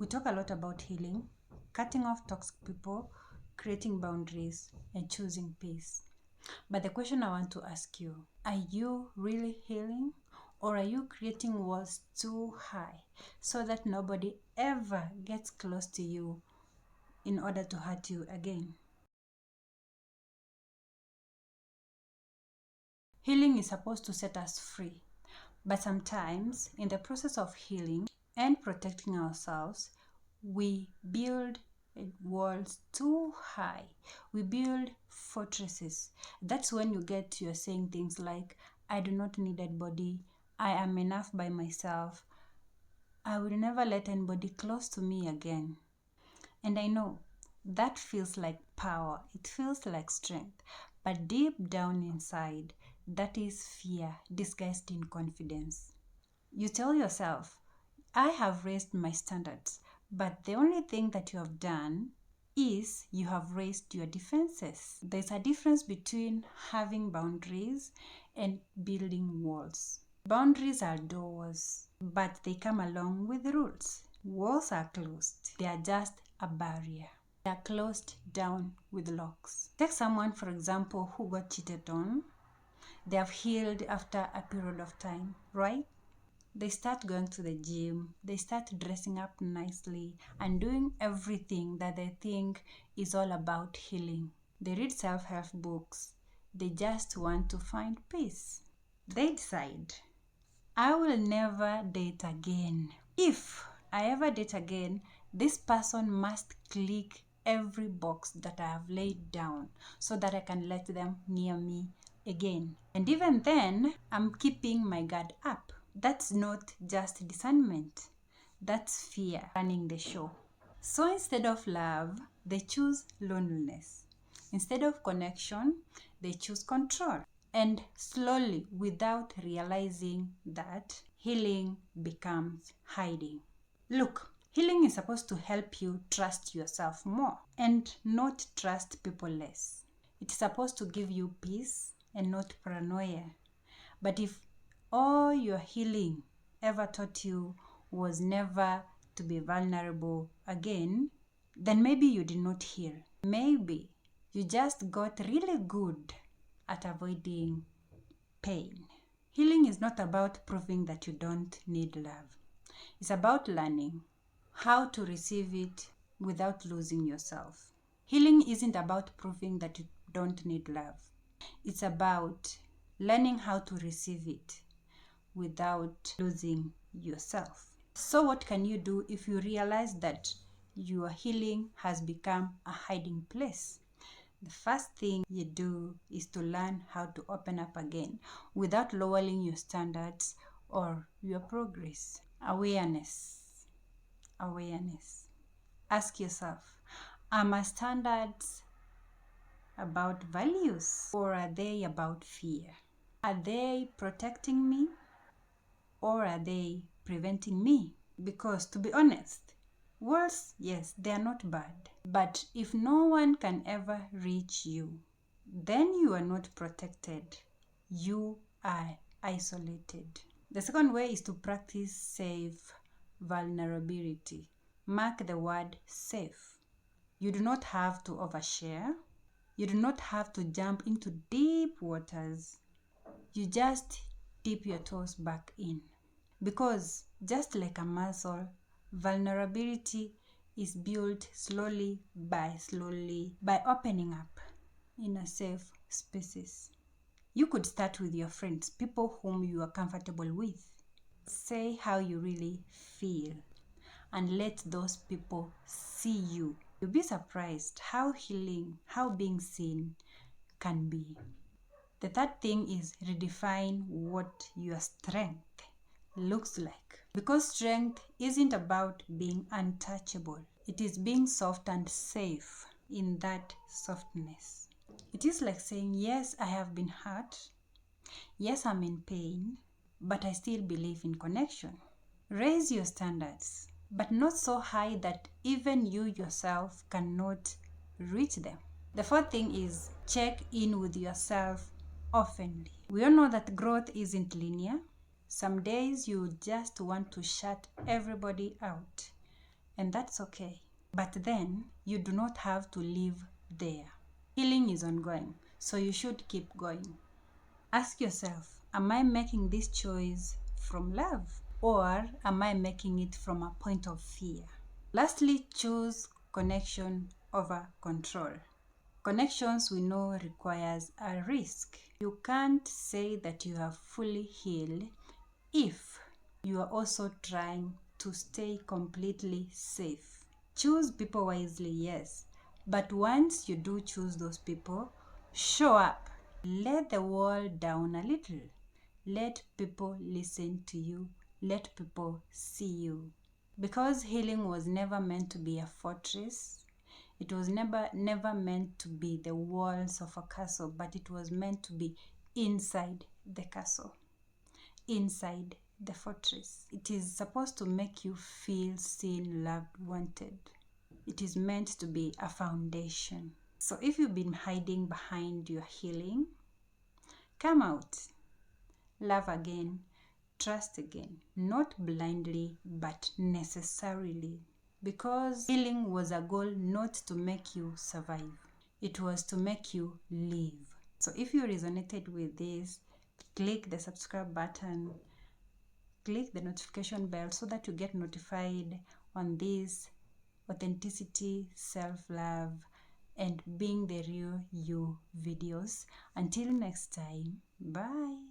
We talk a lot about healing, cutting off toxic people, creating boundaries, and choosing peace. But the question I want to ask you, are you really healing? Or are you creating walls too high so that nobody ever gets close to you in order to hurt you again? Healing is supposed to set us free. But sometimes, in the process of healing and protecting ourselves, we build walls too high. We build fortresses. That's when you're saying things like, I do not need anybody. I am enough by myself. I will never let anybody close to me again. And I know that feels like power. It feels like strength. But deep down inside, that is fear disguised in confidence. You tell yourself, I have raised my standards, but the only thing that you have done is you have raised your defenses. There's a difference between having boundaries and building walls. Boundaries are doors, but they come along with rules. Walls are closed. They are just a barrier. They are closed down with locks. Take someone, for example, who got cheated on. They have healed after a period of time, right? They start going to the gym, they start dressing up nicely and doing everything that they think is all about healing. They read self-help books. They just want to find peace. They decide, I will never date again. If I ever date again, this person must click every box that I have laid down so that I can let them near me again. And even then, I'm keeping my guard up. That's not just discernment. That's fear running the show. So instead of love, they choose loneliness. Instead of connection, they choose control. And slowly, without realizing that, healing becomes hiding. Look, healing is supposed to help you trust yourself more and not trust people less. It's supposed to give you peace and not paranoia. But if all your healing ever taught you was never to be vulnerable again, then maybe you did not heal. Maybe you just got really good at avoiding pain. Healing is not about proving that you don't need love. It's about learning how to receive it without losing yourself. Healing isn't about proving that you don't need love. It's about learning how to receive it without losing yourself. So what can you do if you realize that your healing has become a hiding place? The first thing you do is to learn how to open up again without lowering your standards or your progress. Awareness. Ask yourself, are my standards about values or are they about fear? Are they protecting me or are they preventing me? Because to be honest, walls, yes, they are not bad. But if no one can ever reach you, then you are not protected. You are isolated. The second way is to practice safe vulnerability. Mark the word safe. You do not have to overshare. You do not have to jump into deep waters. You just dip your toes back in. Because just like a muscle, vulnerability is built slowly by opening up in a safe spaces. You could start with your friends, people whom you are comfortable with. Say how you really feel and let those people see you. You'll be surprised how healing, how being seen can be. The third thing is redefine what your strength looks like. Because strength isn't about being untouchable. It is being soft and safe in that softness. It is like saying, yes, I have been hurt. Yes, I'm in pain, but I still believe in connection. Raise your standards, but not so high that even you yourself cannot reach them. The fourth thing is check in with yourself oftenly. We all know that growth isn't linear. Some days you just want to shut everybody out. and that's okay. But then you do not have to live there. Healing is ongoing, so you should keep going. Ask yourself, am I making this choice from love, or am I making it from a point of fear? Lastly, choose connection over control. Connections we know requires a risk. You can't say that you have fully healed if you are also trying to stay completely safe. Choose people wisely, yes, but once you do choose those people, show up. Let the wall down a little. Let people listen to you. Let people see you. Because healing was never meant to be a fortress. It was never meant to be the walls of a castle, but it was meant to be inside the castle, inside the fortress. It is supposed to make you feel seen, loved, wanted. It is meant to be a foundation. So if you've been hiding behind your healing, come out. Love again. Trust again. Not blindly, but necessarily. Because healing was a goal not to make you survive. It was to make you live. So if you resonated with this, click the subscribe button. Click the notification bell so that you get notified on these authenticity, self-love, and being the real you videos. Until next time, bye.